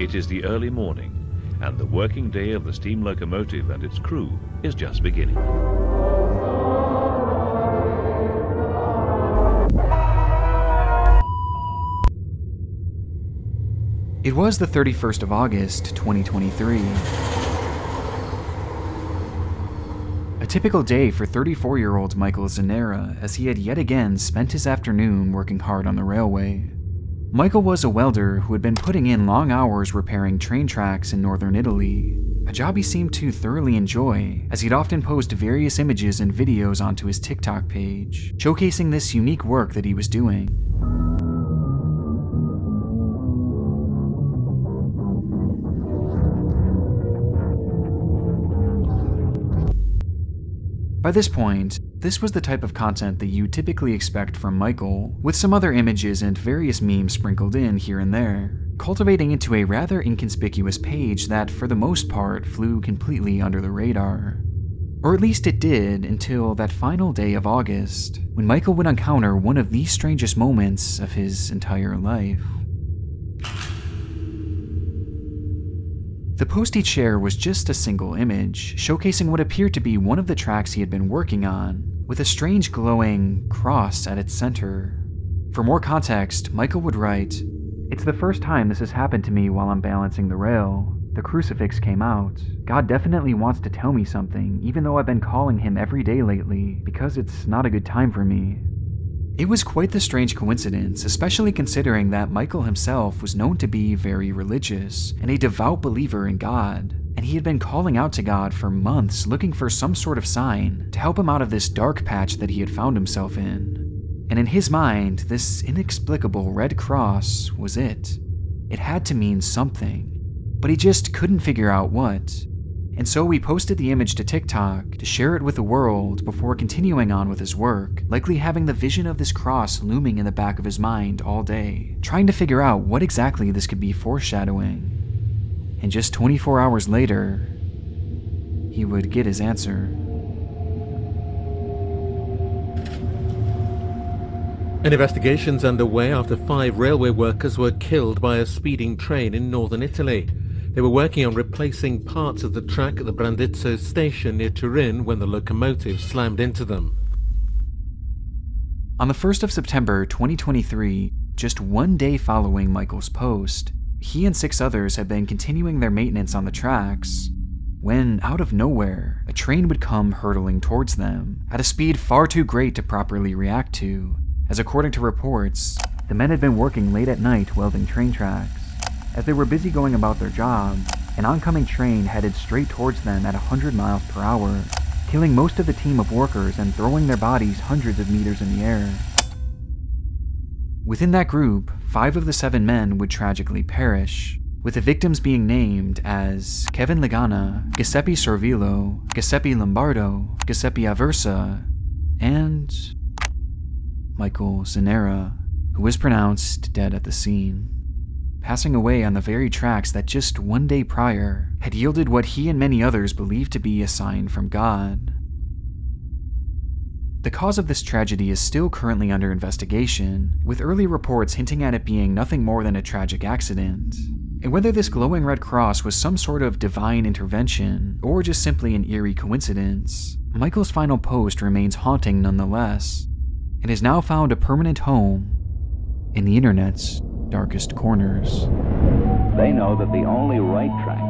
It is the early morning, and the working day of the steam locomotive and its crew is just beginning. It was the 31st of August, 2023. A typical day for 34-year-old Michael Zanera, as he had yet again spent his afternoon working hard on the railway. Michael was a welder who had been putting in long hours repairing train tracks in northern Italy, a job he seemed to thoroughly enjoy, as he'd often post various images and videos onto his TikTok page, showcasing this unique work that he was doing. By this point, this was the type of content that you typically expect from Michael, with some other images and various memes sprinkled in here and there, cultivating into a rather inconspicuous page that, for the most part, flew completely under the radar. Or at least it did until that final day of August, when Michael would encounter one of the strangest moments of his entire life. The post he'd share was just a single image, showcasing what appeared to be one of the tracks he had been working on, with a strange glowing cross at its center. For more context, Michael would write, "It's the first time this has happened to me while I'm balancing the rail. The crucifix came out. God definitely wants to tell me something, even though I've been calling him every day lately, because it's not a good time for me." It was quite the strange coincidence, especially considering that Michael himself was known to be very religious and a devout believer in God, and he had been calling out to God for months looking for some sort of sign to help him out of this dark patch that he had found himself in. And in his mind, this inexplicable red cross was it. It had to mean something, but he just couldn't figure out what. And so he posted the image to TikTok to share it with the world before continuing on with his work, likely having the vision of this cross looming in the back of his mind all day, trying to figure out what exactly this could be foreshadowing. And just 24 hours later, he would get his answer. An investigation's underway after 5 railway workers were killed by a speeding train in northern Italy. They were working on replacing parts of the track at the Brandizzo station near Turin when the locomotive slammed into them. On the 1st of September 2023, just one day following Michael's post, he and 6 others had been continuing their maintenance on the tracks, when, out of nowhere, a train would come hurtling towards them, at a speed far too great to properly react to, as according to reports, the men had been working late at night welding train tracks. As they were busy going about their job, an oncoming train headed straight towards them at 100 miles per hour, killing most of the team of workers and throwing their bodies hundreds of meters in the air. Within that group, 5 of the 7 men would tragically perish, with the victims being named as Kevin Legana, Giuseppe Sorvillo, Giuseppe Lombardo, Giuseppe Aversa, and Michael Zanera, who was pronounced dead at the scene, passing away on the very tracks that just one day prior had yielded what he and many others believed to be a sign from God. The cause of this tragedy is still currently under investigation, with early reports hinting at it being nothing more than a tragic accident. And whether this glowing red cross was some sort of divine intervention, or just simply an eerie coincidence, Michael's final post remains haunting nonetheless, and has now found a permanent home in the internet's darkest corners. They know that the only right track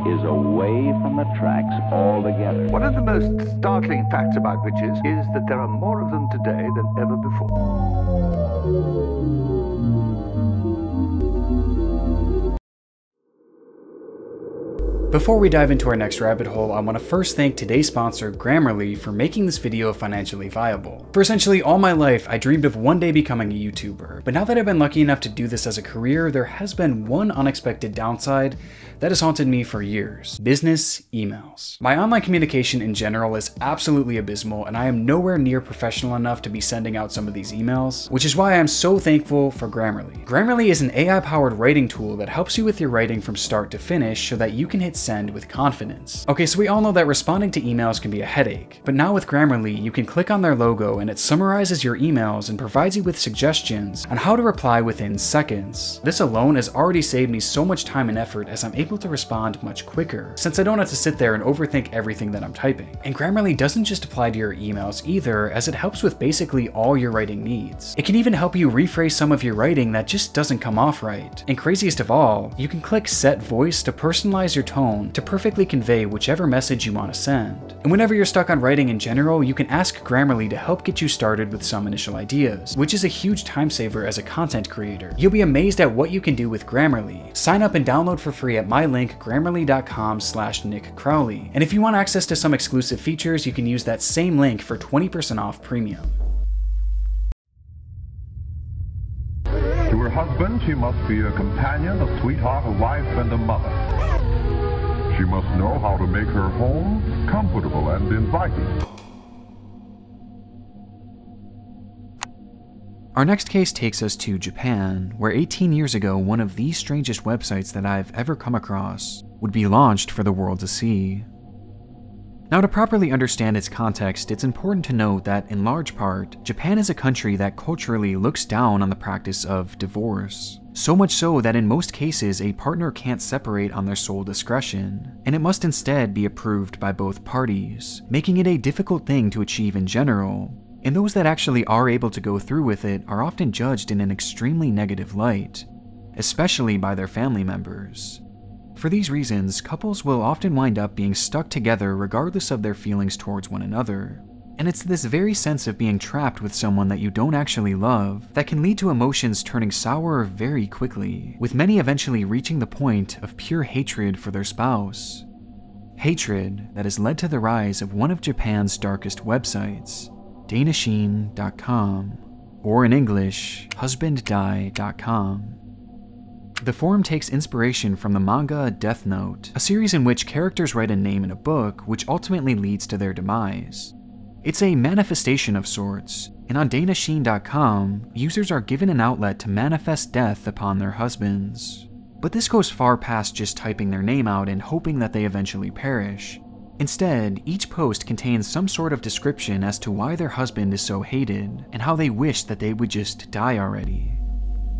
is away from the tracks altogether. One of the most startling facts about witches is that there are more of them today than ever before. Before we dive into our next rabbit hole, I want to first thank today's sponsor, Grammarly, for making this video financially viable. For essentially all my life, I dreamed of one day becoming a YouTuber, but now that I've been lucky enough to do this as a career, there has been one unexpected downside that has haunted me for years: business emails. My online communication in general is absolutely abysmal, and I am nowhere near professional enough to be sending out some of these emails, which is why I'm so thankful for Grammarly. Grammarly is an AI-powered writing tool that helps you with your writing from start to finish so that you can hit send with confidence. Okay, so we all know that responding to emails can be a headache, but now with Grammarly, you can click on their logo and it summarizes your emails and provides you with suggestions on how to reply within seconds. This alone has already saved me so much time and effort as I'm able to respond much quicker, since I don't have to sit there and overthink everything that I'm typing. And Grammarly doesn't just apply to your emails either, as it helps with basically all your writing needs. It can even help you rephrase some of your writing that just doesn't come off right. And craziest of all, you can click Set Voice to personalize your tone to perfectly convey whichever message you want to send. And whenever you're stuck on writing in general, you can ask Grammarly to help get you started with some initial ideas, which is a huge time saver as a content creator. You'll be amazed at what you can do with Grammarly. Sign up and download for free at my link grammarly.com/Nick Crowley. And if you want access to some exclusive features, you can use that same link for 20% off premium. To her husband, she must be a companion, a sweetheart, a wife, and a mother. She must know how to make her home comfortable and inviting. Our next case takes us to Japan, where 18 years ago, one of the strangest websites that I've ever come across would be launched for the world to see. Now, to properly understand its context, it's important to note that, in large part, Japan is a country that culturally looks down on the practice of divorce. So much so that in most cases, a partner can't separate on their sole discretion, and it must instead be approved by both parties, making it a difficult thing to achieve in general. And those that actually are able to go through with it are often judged in an extremely negative light, especially by their family members. For these reasons, couples will often wind up being stuck together regardless of their feelings towards one another. And it's this very sense of being trapped with someone that you don't actually love that can lead to emotions turning sour very quickly, with many eventually reaching the point of pure hatred for their spouse. Hatred that has led to the rise of one of Japan's darkest websites, danna-shine.com, or in English, husbanddie.com. The forum takes inspiration from the manga Death Note, a series in which characters write a name in a book which ultimately leads to their demise. It's a manifestation of sorts, and on danna-shine.com, users are given an outlet to manifest death upon their husbands. But this goes far past just typing their name out and hoping that they eventually perish. Instead, each post contains some sort of description as to why their husband is so hated, and how they wish that they would just die already.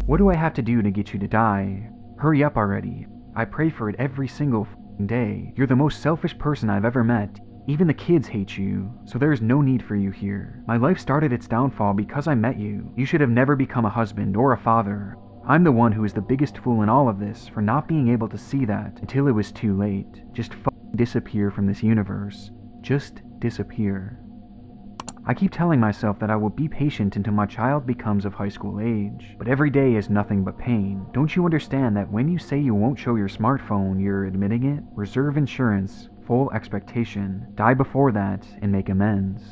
What do I have to do to get you to die? Hurry up already. I pray for it every single day. You're the most selfish person I've ever met. Even the kids hate you, so there is no need for you here. My life started its downfall because I met you. You should have never become a husband or a father. I'm the one who is the biggest fool in all of this for not being able to see that until it was too late. Just disappear from this universe. Just disappear. I keep telling myself that I will be patient until my child becomes of high school age, but every day is nothing but pain. Don't you understand that when you say you won't show your smartphone, you're admitting it? Reserve insurance, full expectation, die before that, and make amends.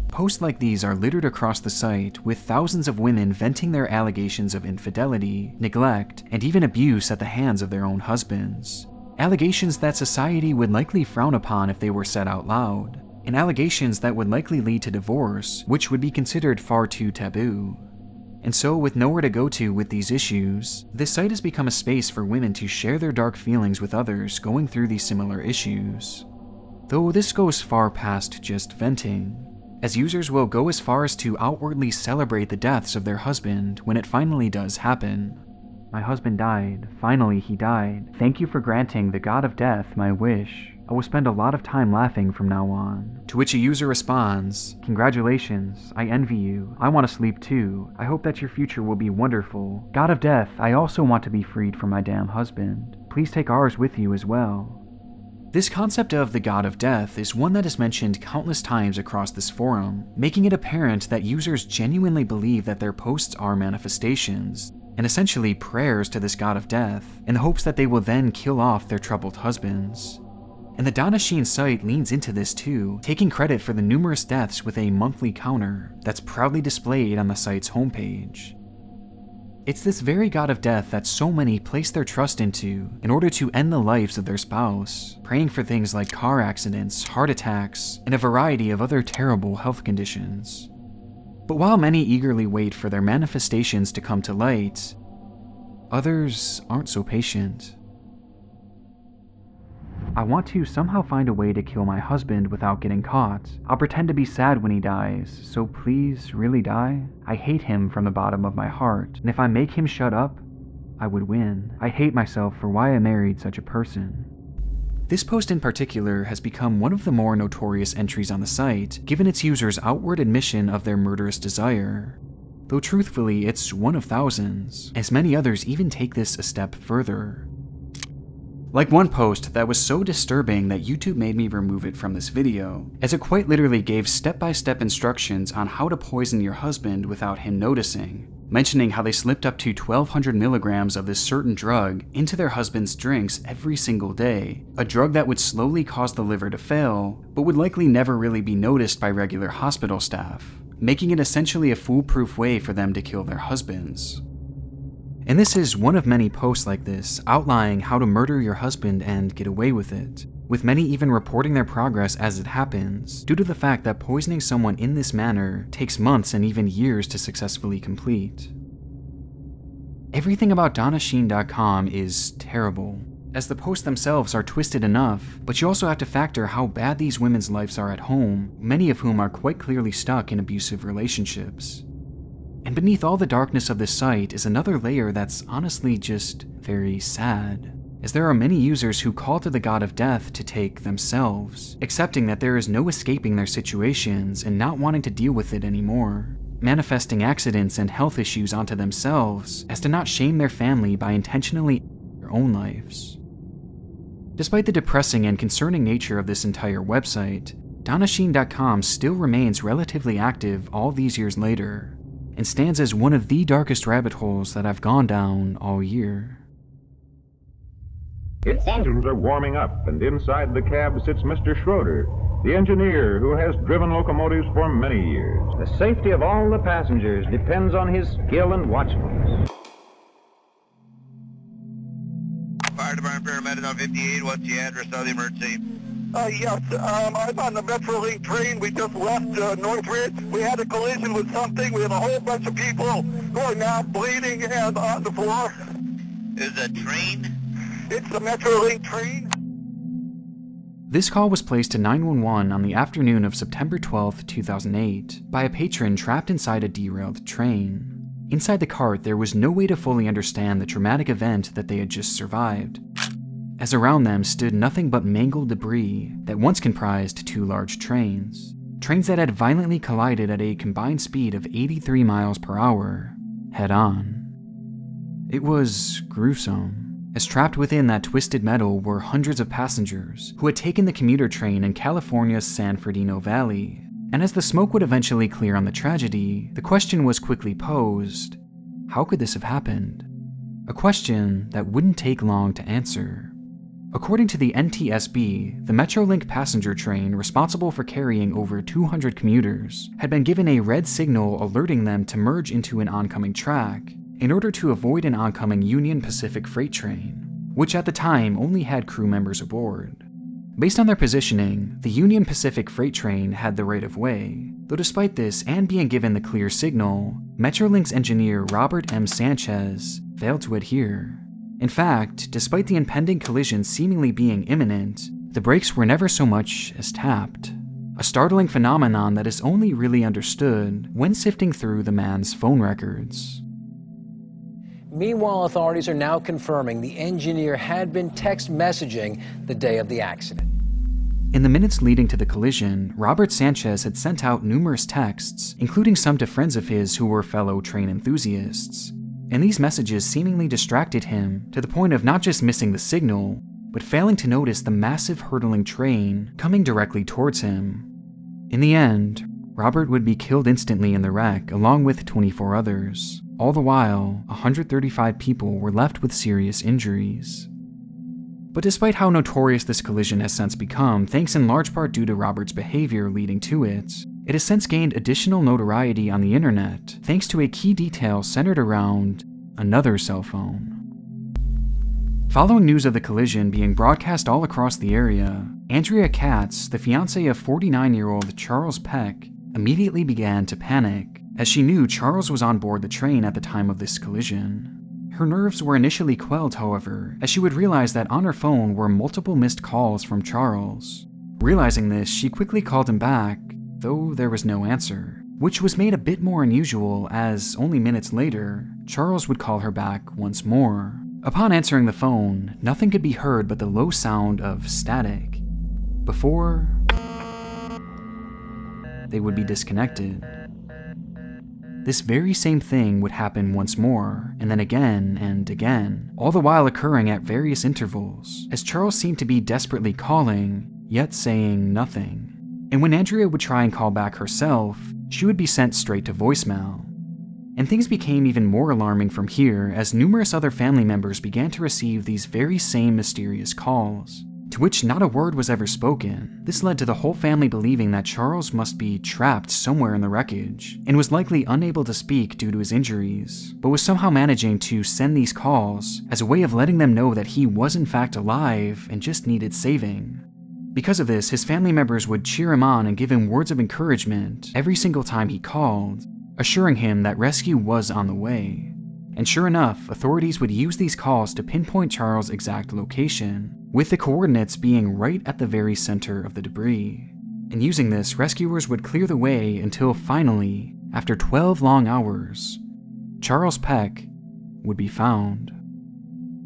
Posts like these are littered across the site, with thousands of women venting their allegations of infidelity, neglect, and even abuse at the hands of their own husbands. Allegations that society would likely frown upon if they were said out loud, and allegations that would likely lead to divorce, which would be considered far too taboo. And so, with nowhere to go to with these issues, this site has become a space for women to share their dark feelings with others going through these similar issues. Though this goes far past just venting, as users will go as far as to outwardly celebrate the deaths of their husband when it finally does happen. My husband died. Finally, he died. Thank you for granting the god of death my wish. I will spend a lot of time laughing from now on. To which a user responds, congratulations, I envy you. I want to sleep too. I hope that your future will be wonderful. God of death, I also want to be freed from my damn husband. Please take ours with you as well. This concept of the god of death is one that is mentioned countless times across this forum, making it apparent that users genuinely believe that their posts are manifestations, and essentially prayers to this god of death, in the hopes that they will then kill off their troubled husbands. And the danna-shine site leans into this too, taking credit for the numerous deaths with a monthly counter that's proudly displayed on the site's homepage. It's this very god of death that so many place their trust into in order to end the lives of their spouse, praying for things like car accidents, heart attacks, and a variety of other terrible health conditions. But while many eagerly wait for their manifestations to come to light, others aren't so patient. I want to somehow find a way to kill my husband without getting caught. I'll pretend to be sad when he dies, so please really die. I hate him from the bottom of my heart, and if I make him shut up, I would win. I hate myself for why I married such a person. This post in particular has become one of the more notorious entries on the site, given its users' outward admission of their murderous desire. Though truthfully, it's one of thousands, as many others even take this a step further. Like one post that was so disturbing that YouTube made me remove it from this video, as it quite literally gave step-by-step instructions on how to poison your husband without him noticing, mentioning how they slipped up to 1,200 milligrams of this certain drug into their husband's drinks every single day, a drug that would slowly cause the liver to fail, but would likely never really be noticed by regular hospital staff, making it essentially a foolproof way for them to kill their husbands. And this is one of many posts like this, outlining how to murder your husband and get away with it, with many even reporting their progress as it happens, due to the fact that poisoning someone in this manner takes months and even years to successfully complete. Everything about danna-shine.com is terrible, as the posts themselves are twisted enough, but you also have to factor how bad these women's lives are at home, many of whom are quite clearly stuck in abusive relationships. And beneath all the darkness of this site is another layer that's honestly just very sad, as there are many users who call to the god of death to take themselves, accepting that there is no escaping their situations and not wanting to deal with it anymore, manifesting accidents and health issues onto themselves as to not shame their family by intentionally ending their own lives. Despite the depressing and concerning nature of this entire website, danna-shine.com still remains relatively active all these years later, and stands as one of the darkest rabbit holes that I've gone down all year. Its engines are warming up, and inside the cab sits Mr. Schroeder, the engineer who has driven locomotives for many years. The safety of all the passengers depends on his skill and watchfulness. Fire Department paramedic on 58, what's the address of the emergency? Yes, I'm on the Metrolink train. We just left Northridge. We had a collision with something. We have a whole bunch of people going out bleeding and on the floor. Is it a train? It's the Metrolink train. This call was placed to 911 on the afternoon of September 12, 2008, by a patron trapped inside a derailed train. Inside the cart, there was no way to fully understand the traumatic event that they had just survived, as around them stood nothing but mangled debris that once comprised two large trains that had violently collided at a combined speed of 83 miles per hour, head-on. It was gruesome, as trapped within that twisted metal were hundreds of passengers who had taken the commuter train in California's San Fernando Valley, and as the smoke would eventually clear on the tragedy, the question was quickly posed: how could this have happened? A question that wouldn't take long to answer. According to the NTSB, the Metrolink passenger train responsible for carrying over 200 commuters had been given a red signal alerting them to merge into an oncoming track in order to avoid an oncoming Union Pacific freight train, which at the time only had crew members aboard. Based on their positioning, the Union Pacific freight train had the right of way, though despite this and being given the clear signal, Metrolink's engineer Robert M. Sanchez failed to adhere. In fact, despite the impending collision seemingly being imminent, the brakes were never so much as tapped, a startling phenomenon that is only really understood when sifting through the man's phone records. Meanwhile, authorities are now confirming the engineer had been text messaging the day of the accident. In the minutes leading to the collision, Robert Sanchez had sent out numerous texts, including some to friends of his who were fellow train enthusiasts, and these messages seemingly distracted him to the point of not just missing the signal, but failing to notice the massive hurtling train coming directly towards him. In the end, Robert would be killed instantly in the wreck along with 24 others. All the while, 135 people were left with serious injuries. But despite how notorious this collision has since become, thanks in large part due to Robert's behavior leading to it, it has since gained additional notoriety on the internet thanks to a key detail centered around another cell phone. Following news of the collision being broadcast all across the area, Andrea Katz, the fiancée of 49-year-old Charles Peck, immediately began to panic, as she knew Charles was on board the train at the time of this collision. Her nerves were initially quelled, however, as she would realize that on her phone were multiple missed calls from Charles. Realizing this, she quickly called him back, though there was no answer, which was made a bit more unusual as, only minutes later, Charles would call her back once more. Upon answering the phone, nothing could be heard but the low sound of static, before they would be disconnected. This very same thing would happen once more, and then again and again, all the while occurring at various intervals, as Charles seemed to be desperately calling, yet saying nothing. And when Andrea would try and call back herself, she would be sent straight to voicemail. And things became even more alarming from here as numerous other family members began to receive these very same mysterious calls, to which not a word was ever spoken. This led to the whole family believing that Charles must be trapped somewhere in the wreckage, and was likely unable to speak due to his injuries, but was somehow managing to send these calls as a way of letting them know that he was in fact alive and just needed saving. Because of this, his family members would cheer him on and give him words of encouragement every single time he called, assuring him that rescue was on the way. And sure enough, authorities would use these calls to pinpoint Charles' exact location, with the coordinates being right at the very center of the debris. And using this, rescuers would clear the way until finally, after 12 long hours, Charles Peck would be found.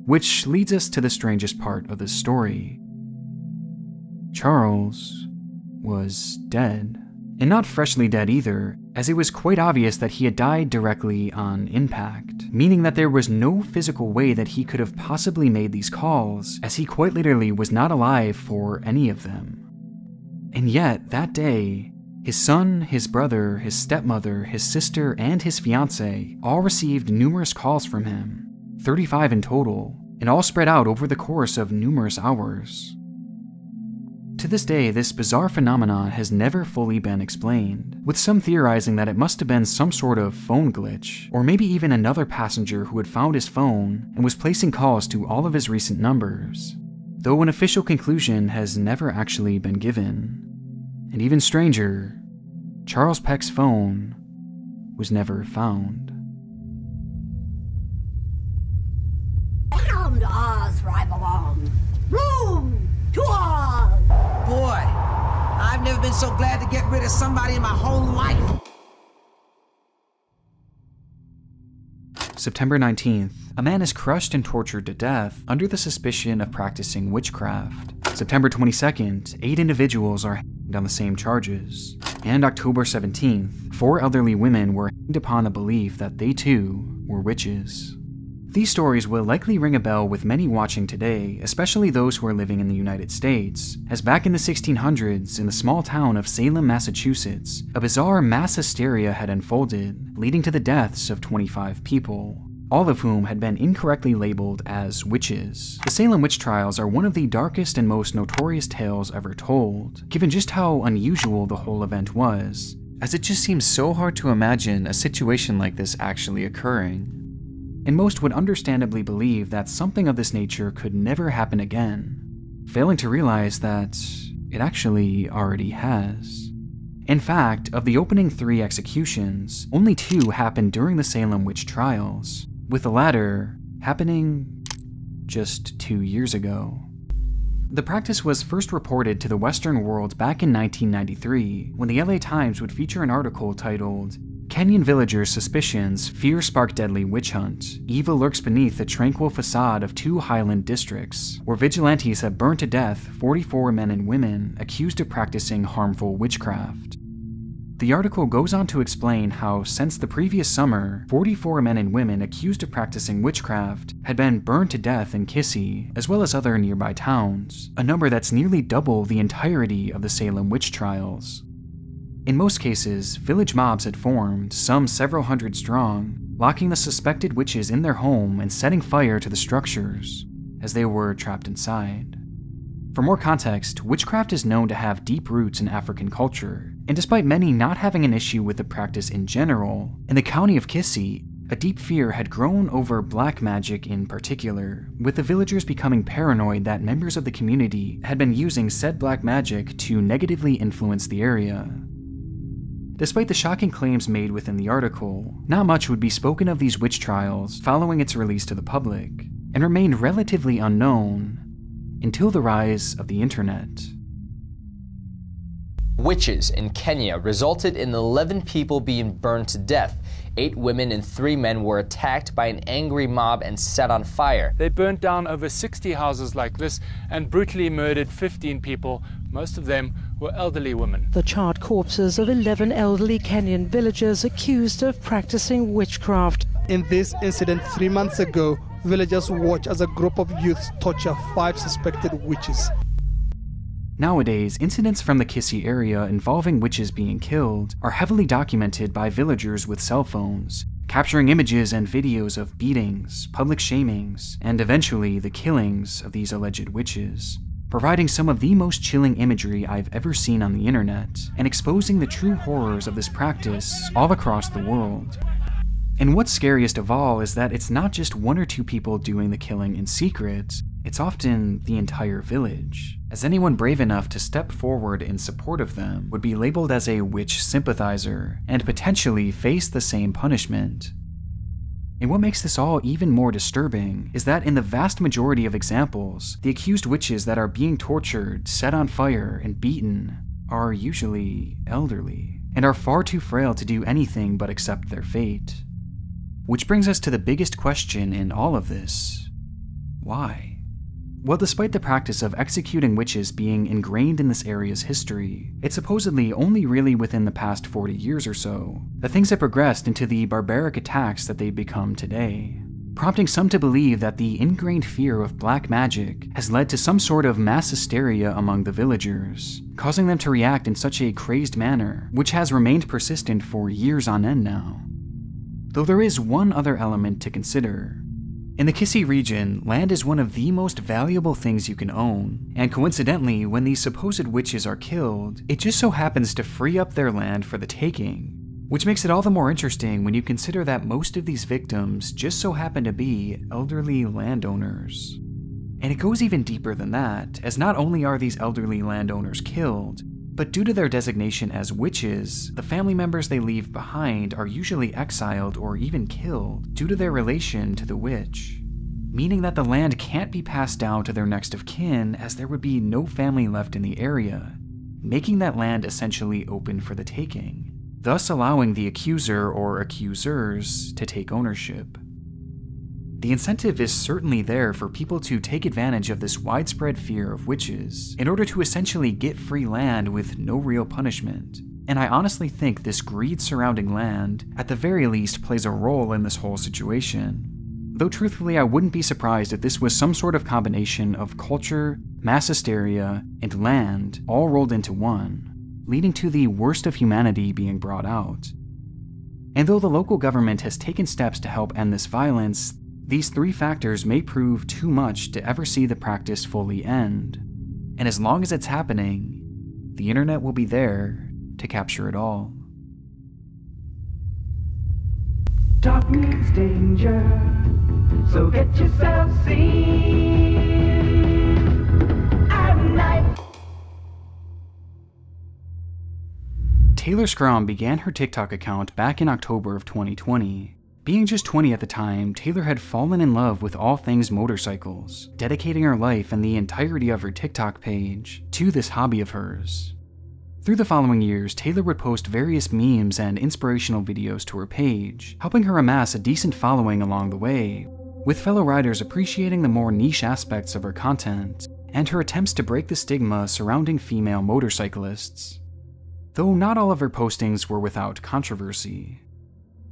Which leads us to the strangest part of this story. Charles was dead. And not freshly dead either, as it was quite obvious that he had died directly on impact, meaning that there was no physical way that he could have possibly made these calls, as he quite literally was not alive for any of them. And yet, that day, his son, his brother, his stepmother, his sister, and his fiancée all received numerous calls from him, 35 in total, and all spread out over the course of numerous hours. To this day, this bizarre phenomenon has never fully been explained, with some theorizing that it must have been some sort of phone glitch, or maybe even another passenger who had found his phone and was placing calls to all of his recent numbers, though an official conclusion has never actually been given. And even stranger, Charles Peck's phone was never found. Down to Oz, right along. Room to Oz. Boy, I've never been so glad to get rid of somebody in my whole life. September 19th, a man is crushed and tortured to death under the suspicion of practicing witchcraft. September 22nd, 8 individuals are hanged on the same charges. And October 17th, 4 elderly women were hanged upon the belief that they too were witches. These stories will likely ring a bell with many watching today, especially those who are living in the United States, as back in the 1600s, in the small town of Salem, Massachusetts, a bizarre mass hysteria had unfolded, leading to the deaths of 25 people, all of whom had been incorrectly labeled as witches. The Salem witch trials are one of the darkest and most notorious tales ever told, given just how unusual the whole event was, as it just seems so hard to imagine a situation like this actually occurring. And most would understandably believe that something of this nature could never happen again, failing to realize that it actually already has. In fact, of the opening 3 executions, only 2 happened during the Salem witch trials, with the latter happening just 2 years ago. The practice was first reported to the Western world back in 1993, when the LA Times would feature an article titled, "Kenyan villagers' suspicions, fear spark deadly witch hunt. Evil lurks beneath the tranquil facade of 2 highland districts, where vigilantes have burned to death 44 men and women accused of practicing harmful witchcraft." The article goes on to explain how, since the previous summer, 44 men and women accused of practicing witchcraft had been burned to death in Kisii, as well as other nearby towns, a number that's nearly double the entirety of the Salem witch trials. In most cases, village mobs had formed, some several hundred strong, locking the suspected witches in their home and setting fire to the structures, as they were trapped inside. For more context, witchcraft is known to have deep roots in African culture, and despite many not having an issue with the practice in general, in the county of Kisii, a deep fear had grown over black magic in particular, with the villagers becoming paranoid that members of the community had been using said black magic to negatively influence the area. Despite the shocking claims made within the article, not much would be spoken of these witch trials following its release to the public, and remained relatively unknown until the rise of the internet. Witches in Kenya resulted in 11 people being burned to death. 8 women and 3 men were attacked by an angry mob and set on fire. They burnt down over 60 houses like this and brutally murdered 15 people. Most of them were elderly women. The charred corpses of 11 elderly Kenyan villagers accused of practicing witchcraft. In this incident 3 months ago, villagers watched as a group of youths torture 5 suspected witches. Nowadays, incidents from the Kisii area involving witches being killed are heavily documented by villagers with cell phones, capturing images and videos of beatings, public shamings, and eventually the killings of these alleged witches, providing some of the most chilling imagery I've ever seen on the internet, and exposing the true horrors of this practice all across the world. And what's scariest of all is that it's not just 1 or 2 people doing the killing in secret, it's often the entire village, as anyone brave enough to step forward in support of them would be labeled as a witch sympathizer and potentially face the same punishment. And what makes this all even more disturbing is that in the vast majority of examples, the accused witches that are being tortured, set on fire, and beaten are usually elderly, and are far too frail to do anything but accept their fate. Which brings us to the biggest question in all of this: why? Well, despite the practice of executing witches being ingrained in this area's history, it's supposedly only really within the past 40 years or so that things have progressed into the barbaric attacks that they've become today, prompting some to believe that the ingrained fear of black magic has led to some sort of mass hysteria among the villagers, causing them to react in such a crazed manner, which has remained persistent for years on end now. Though there is one other element to consider. In the Kisii region, land is one of the most valuable things you can own, and coincidentally, when these supposed witches are killed, it just so happens to free up their land for the taking, which makes it all the more interesting when you consider that most of these victims just so happen to be elderly landowners. And it goes even deeper than that, as not only are these elderly landowners killed, but due to their designation as witches, the family members they leave behind are usually exiled or even killed due to their relation to the witch, meaning that the land can't be passed down to their next of kin as there would be no family left in the area, making that land essentially open for the taking, thus allowing the accuser or accusers to take ownership. The incentive is certainly there for people to take advantage of this widespread fear of witches in order to essentially get free land with no real punishment, and I honestly think this greed surrounding land, at the very least, plays a role in this whole situation. Though truthfully, I wouldn't be surprised if this was some sort of combination of culture, mass hysteria, and land all rolled into one, leading to the worst of humanity being brought out. And though the local government has taken steps to help end this violence, these 3 factors may prove too much to ever see the practice fully end, and as long as it's happening, the internet will be there to capture it all. Dark means danger, so get yourself seen at night. Taylor Scrum began her TikTok account back in October of 2020. Being just 20 at the time, Taylor had fallen in love with all things motorcycles, dedicating her life and the entirety of her TikTok page to this hobby of hers. Through the following years, Taylor would post various memes and inspirational videos to her page, helping her amass a decent following along the way, with fellow riders appreciating the more niche aspects of her content and her attempts to break the stigma surrounding female motorcyclists. Though not all of her postings were without controversy.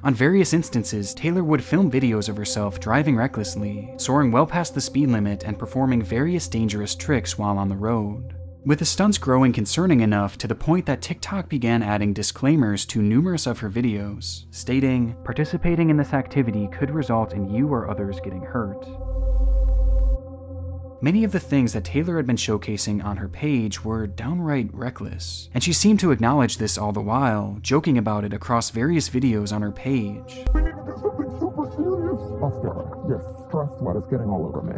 On various instances, Taylor would film videos of herself driving recklessly, soaring well past the speed limit and performing various dangerous tricks while on the road, with the stunts growing concerning enough to the point that TikTok began adding disclaimers to numerous of her videos, stating, "Participating in this activity could result in you or others getting hurt." Many of the things that Taylor had been showcasing on her page were downright reckless, and she seemed to acknowledge this all the while, joking about it across various videos on her page. We need to do something super serious. Oscar, yes, stress sweat is getting all over me.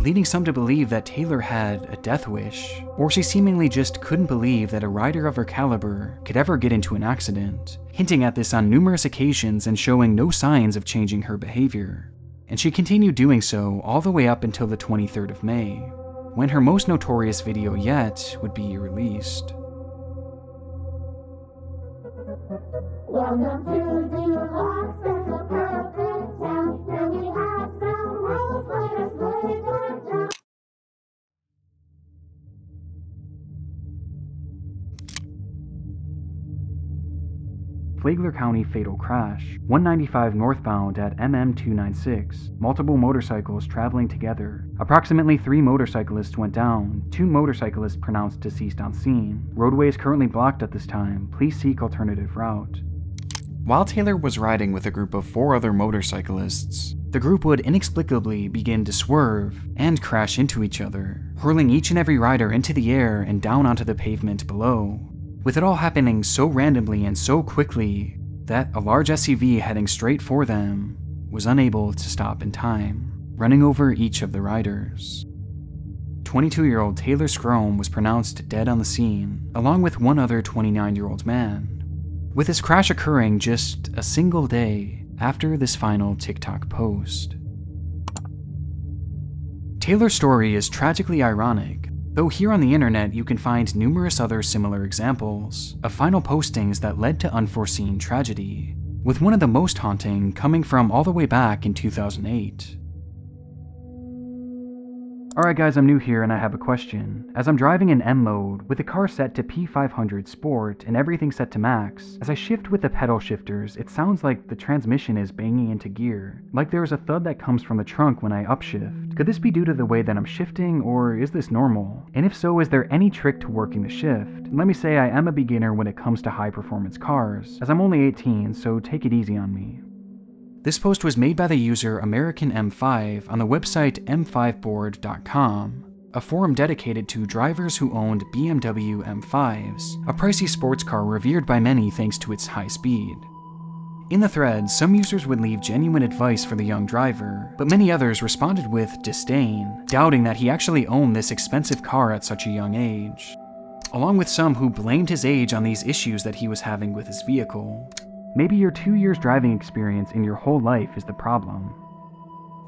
leading some to believe that Taylor had a death wish, or she seemingly just couldn't believe that a rider of her caliber could ever get into an accident, hinting at this on numerous occasions and showing no signs of changing her behavior. And she continued doing so all the way up until the 23rd of May, when her most notorious video yet would be released. Welcome to the hospital, perfect town, and we have some rules for this little town. Flagler County fatal crash, 195 northbound at MM296, multiple motorcycles traveling together. Approximately 3 motorcyclists went down, 2 motorcyclists pronounced deceased on scene. Roadway is currently blocked at this time, please seek alternative route. While Taylor was riding with a group of 4 other motorcyclists, the group would inexplicably begin to swerve and crash into each other, hurling each and every rider into the air and down onto the pavement below. With it all happening so randomly and so quickly that a large SUV heading straight for them was unable to stop in time, running over each of the riders. 22-year-old Taylor Scrome was pronounced dead on the scene, along with one other 29-year-old man, with this crash occurring just a single day after this final TikTok post. Taylor's story is tragically ironic, though here on the internet you can find numerous other similar examples of final postings that led to unforeseen tragedy, with one of the most haunting coming from all the way back in 2008. Alright guys, I'm new here and I have a question. As I'm driving in M mode, with the car set to P500 Sport and everything set to max, as I shift with the pedal shifters, it sounds like the transmission is banging into gear, like there is a thud that comes from the trunk when I upshift. Could this be due to the way that I'm shifting, or is this normal? And if so, is there any trick to working the shift? Let me say I am a beginner when it comes to high performance cars, as I'm only 18, so take it easy on me. This post was made by the user American M5 on the website m5board.com, a forum dedicated to drivers who owned BMW M5s, a pricey sports car revered by many thanks to its high speed. In the thread, some users would leave genuine advice for the young driver, but many others responded with disdain, doubting that he actually owned this expensive car at such a young age, along with some who blamed his age on these issues that he was having with his vehicle. Maybe your 2 years driving experience in your whole life is the problem.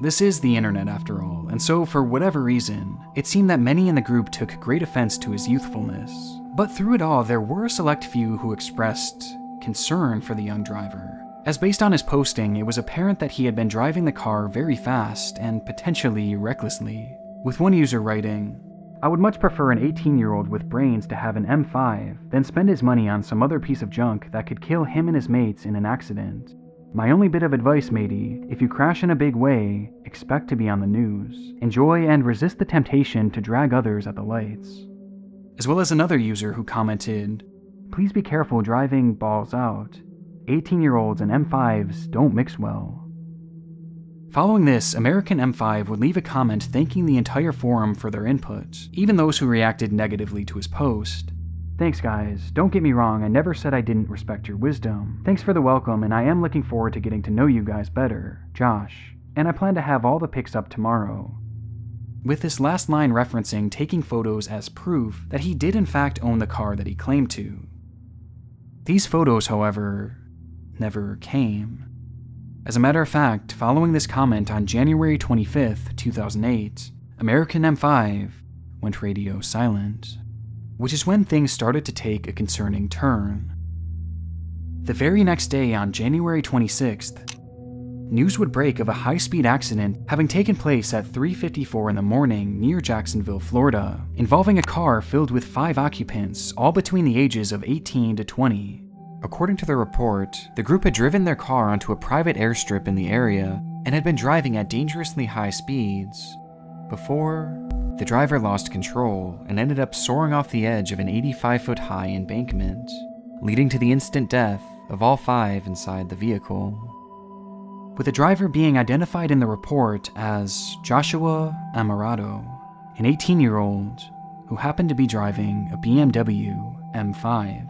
This is the internet after all, and so for whatever reason, it seemed that many in the group took great offense to his youthfulness. But through it all, there were a select few who expressed concern for the young driver, as based on his posting, it was apparent that he had been driving the car very fast and potentially recklessly, with one user writing, "I would much prefer an 18-year-old with brains to have an M5 than spend his money on some other piece of junk that could kill him and his mates in an accident. My only bit of advice, matey, if you crash in a big way, expect to be on the news. Enjoy and resist the temptation to drag others at the lights." As well as another user who commented, "Please be careful driving balls out. 18-year-olds and M5s don't mix well." Following this, American M5 would leave a comment thanking the entire forum for their input, even those who reacted negatively to his post. "Thanks guys, don't get me wrong, I never said I didn't respect your wisdom. Thanks for the welcome, and I am looking forward to getting to know you guys better, Josh. And I plan to have all the pics up tomorrow." With this last line referencing taking photos as proof that he did in fact own the car that he claimed to. These photos, however, never came. As a matter of fact, following this comment on January 25th, 2008, American M5 went radio silent, which is when things started to take a concerning turn. The very next day, on January 26th, news would break of a high-speed accident having taken place at 3:54 in the morning near Jacksonville, Florida, involving a car filled with 5 occupants, all between the ages of 18 to 20. According to the report, the group had driven their car onto a private airstrip in the area and had been driving at dangerously high speeds before the driver lost control and ended up soaring off the edge of an 85-foot-high embankment, leading to the instant death of all 5 inside the vehicle, with the driver being identified in the report as Joshua Amarato, an 18-year-old who happened to be driving a BMW M5.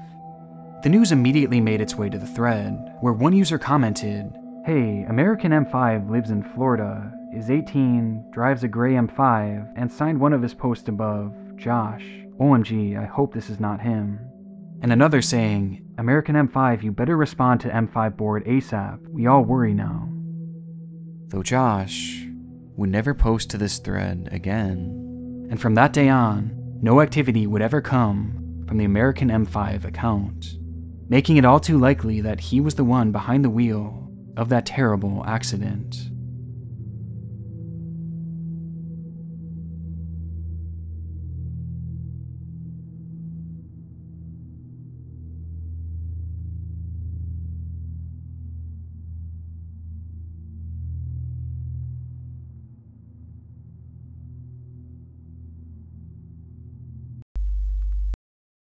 The news immediately made its way to the thread, where one user commented, Hey, American M5 lives in Florida, is 18, drives a gray M5, and signed one of his posts above, Josh. OMG, I hope this is not him. And another saying, American M5, you better respond to M5 board ASAP. We all worry now. Though Josh would never post to this thread again. And from that day on, no activity would ever come from the American M5 account, making it all too likely that he was the one behind the wheel of that terrible accident.